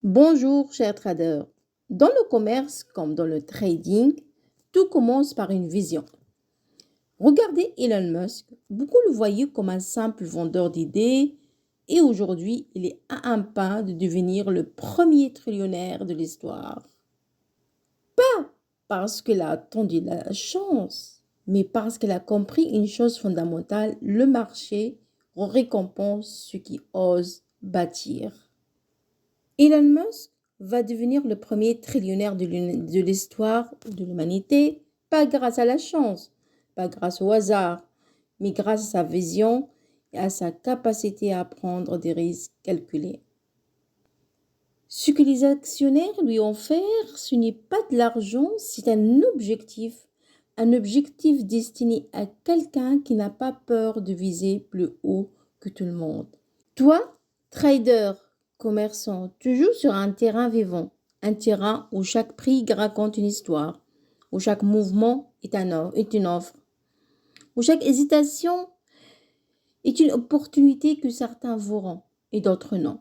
Bonjour, chers traders. Dans le commerce comme dans le trading, tout commence par une vision. Regardez Elon Musk. Beaucoup le voyaient comme un simple vendeur d'idées et aujourd'hui, il est à un pas de devenir le premier trillionnaire de l'histoire. Parce qu'il a attendu la chance, mais parce qu'il a compris une chose fondamentale, le marché récompense ceux qui osent bâtir. Elon Musk va devenir le premier trillionnaire de l'histoire de l'humanité, pas grâce à la chance, pas grâce au hasard, mais grâce à sa vision et à sa capacité à prendre des risques calculés. Ce que les actionnaires lui ont offert, ce n'est pas de l'argent, c'est un objectif destiné à quelqu'un qui n'a pas peur de viser plus haut que tout le monde. Toi, trader, commerçant, tu joues sur un terrain vivant, un terrain où chaque prix raconte une histoire, où chaque mouvement est une offre, où chaque hésitation est une opportunité que certains verront et d'autres non.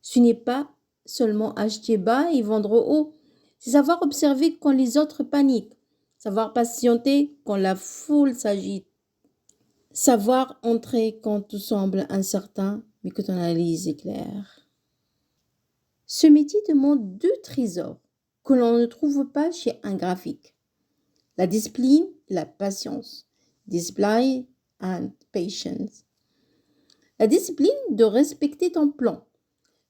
Ce n'est pas seulement acheter bas et vendre haut, c'est savoir observer quand les autres paniquent, savoir patienter quand la foule s'agite, savoir entrer quand tout semble incertain mais que ton analyse est claire. Ce métier demande deux trésors que l'on ne trouve pas chez un graphique. La discipline et la patience. Display and patience. La discipline de respecter ton plan.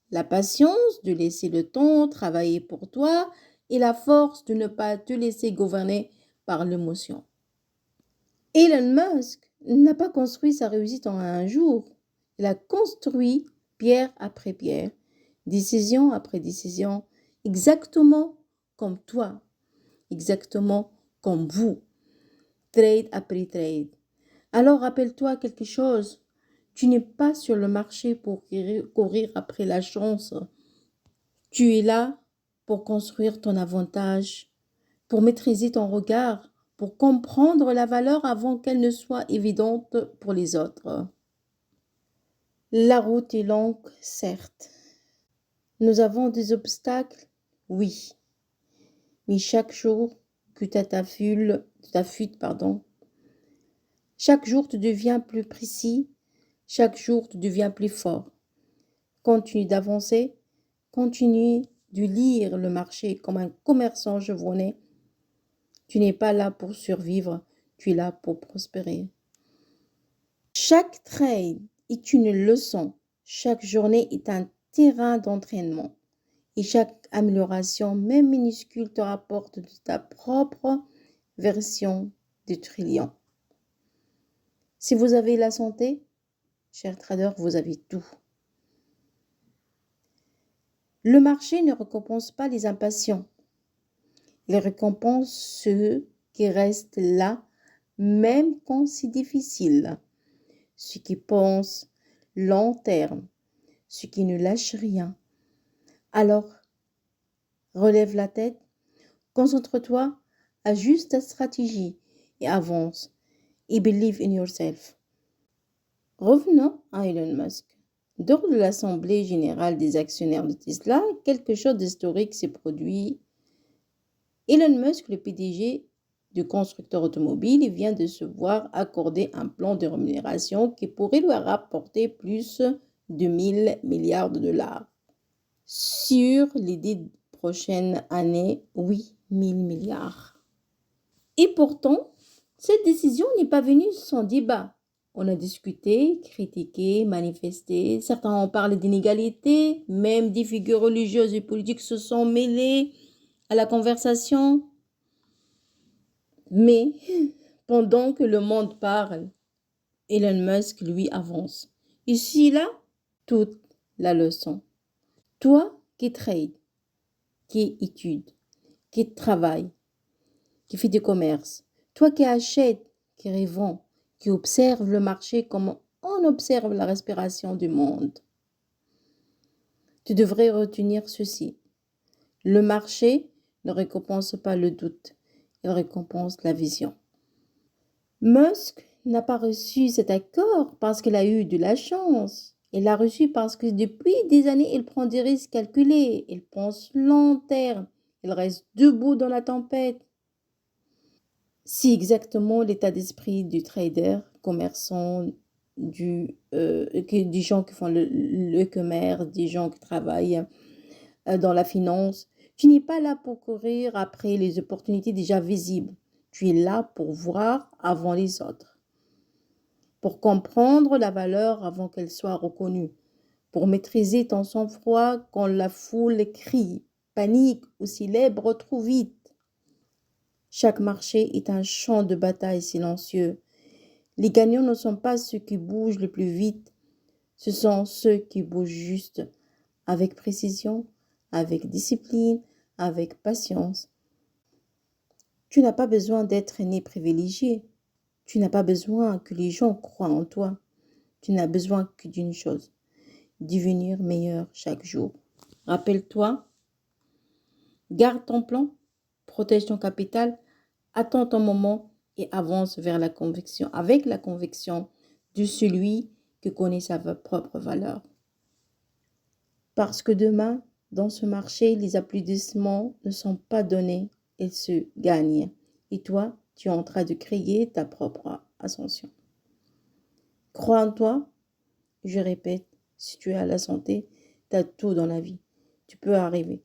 La patience de laisser le temps travailler pour toi et la force de ne pas te laisser gouverner par l'émotion. Elon Musk n'a pas construit sa réussite en un jour. Il a construit pierre après pierre, décision après décision, exactement comme toi, exactement comme vous, trade après trade. Alors rappelle-toi quelque chose, tu n'es pas sur le marché pour courir après la chance. Tu es là pour construire ton avantage, pour maîtriser ton regard, pour comprendre la valeur avant qu'elle ne soit évidente pour les autres. La route est longue, certes. Nous avons des obstacles, oui. Mais chaque jour que tu t'affûtes, chaque jour tu deviens plus précis, chaque jour tu deviens plus fort. Continue d'avancer, continue de lire le marché comme un commerçant chevronné. Tu n'es pas là pour survivre, tu es là pour prospérer. Chaque trade est une leçon, chaque journée est un terrain d'entraînement et chaque amélioration, même minuscule, te rapporte de ta propre version du trillion. Si vous avez la santé, chers traders, vous avez tout. Le marché ne récompense pas les impatients. Il récompense ceux qui restent là, même quand c'est difficile. Ceux qui pensent long terme, ceux qui ne lâchent rien. Alors, relève la tête, concentre-toi, ajuste ta stratégie et avance. Et believe in yourself. Revenons à Elon Musk. Lors de l'Assemblée générale des actionnaires de Tesla, quelque chose d'historique s'est produit. Elon Musk, le PDG du constructeur automobile, vient de se voir accorder un plan de rémunération qui pourrait lui rapporter plus de 1000 milliards de dollars. Sur les 10 prochaines années, oui, 1000 milliards. Et pourtant, cette décision n'est pas venue sans débat. On a discuté, critiqué, manifesté. Certains ont parlé d'inégalité. Même des figures religieuses et politiques se sont mêlées à la conversation. Mais pendant que le monde parle, Elon Musk, lui, avance. Ici, là, toute la leçon. Toi qui trade, qui étude, qui travaille, qui fait du commerce, toi qui achètes, qui revend, qui observe le marché comme on observe la respiration du monde. Tu devrais retenir ceci. Le marché ne récompense pas le doute, il récompense la vision. Musk n'a pas reçu cet accord parce qu'il a eu de la chance. Elle l'a reçu parce que depuis des années, elle prend des risques calculés, elle pense long terme, elle reste debout dans la tempête. Si exactement l'état d'esprit du trader, commerçant, des gens qui font le commerce, des gens qui travaillent dans la finance. Tu n'es pas là pour courir après les opportunités déjà visibles. Tu es là pour voir avant les autres, pour comprendre la valeur avant qu'elle soit reconnue, pour maîtriser ton sang-froid quand la foule crie, panique ou célèbre trop vite. Chaque marché est un champ de bataille silencieux. Les gagnants ne sont pas ceux qui bougent le plus vite, ce sont ceux qui bougent juste, avec précision, avec discipline, avec patience. Tu n'as pas besoin d'être né privilégié. Tu n'as pas besoin que les gens croient en toi. Tu n'as besoin que d'une chose, devenir meilleur chaque jour. Rappelle-toi, garde ton plan, protège ton capital, attends ton moment et avance vers la conviction, avec la conviction de celui qui connaît sa propre valeur. Parce que demain, dans ce marché, les applaudissements ne sont pas donnés, ils se gagnent. Et toi, tu es en train de créer ta propre ascension. Crois en toi, je répète, si tu as la santé, tu as tout dans la vie. Tu peux arriver.